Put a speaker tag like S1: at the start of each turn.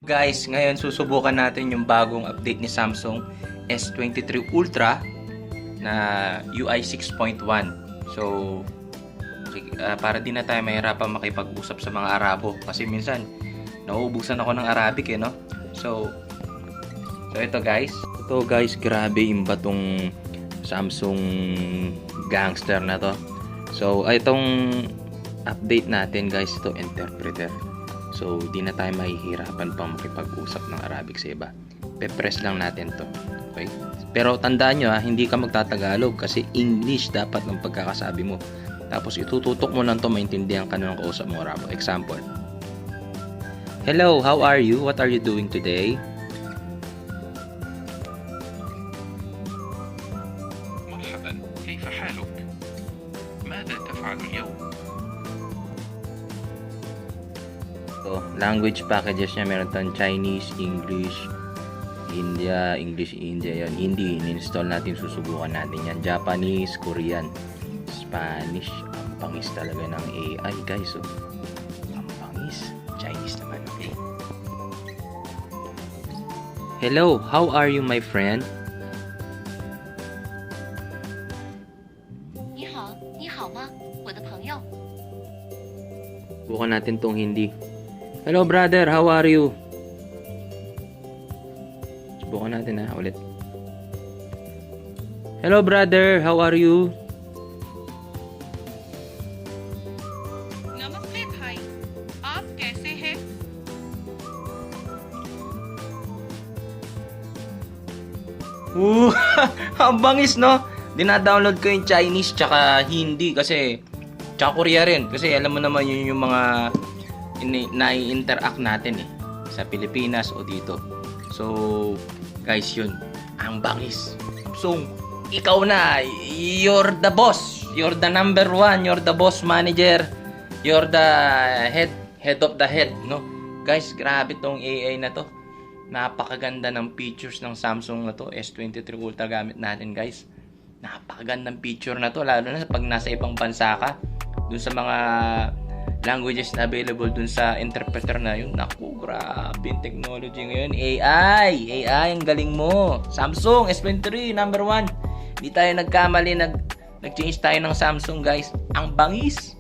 S1: Guys, ngayon susubukan natin yung bagong update ni Samsung S23 Ultra na UI 6.1. So, para di na tayo mahirapan makipag-usap sa mga Arabo kasi minsan nauubusan ako ng Arabic no? So ito guys. Ito guys, grabe imba tong Samsung gangster na to. So, itong update natin guys, ito interpreter. So, di na tayo mahihirapan pang makipag-usap ng Arabic sa iba. Pe-press lang natin to. Okay? Pero tandaan nyo hindi ka magtatagalog kasi English dapat ng pagkakasabi mo. Tapos itututok mo lang to, maintindihan ka na ng kausap mo Arabo. Example. Hello, how are you? What are you doing today?
S2: مرحبا، كيف حالك؟ ماذا تفعل اليوم؟
S1: So, language packages niya, meron tayong Chinese, English, India, English, India, yan. Hindi, in-install natin, susubukan natin yan. Japanese, Korean, Spanish. Ang pangis talaga ng AI, guys. Oh. Ang pangis. Chinese naman. Okay. Hello, how are you, my friend?
S3: 你好，你好吗，我的朋友？
S1: Subukan natin tong hindi. Hello, brother, how are you? Subukan natin ulit. Hello, brother, how are you?
S4: नमस्ते भाई, आप कैसे हैं?
S1: Ang bangis, no? Dina-download ko yung Chinese tsaka Hindi kasi tsaka Korea rin kasi alam mo naman yun yung mga nai-interact natin sa Pilipinas o dito. So, guys, yun. Ang bangis. So, ikaw na. You're the boss. You're the number one. You're the boss manager. You're the head of the head, no? Guys, grabe tong AI na to. Napakaganda ng features ng Samsung na to. S23 Ultra gamit natin, guys. Napakagandang feature na to. Lalo na pag nasa ibang bansa ka. Dun sa mga languages na available dun sa interpreter na yun. Naku, grabe yung technology ngayon. AI, ang galing mo. Samsung S23, number 1. Hindi tayo nagkamali, nag-change tayo ng Samsung, guys. Ang bangis.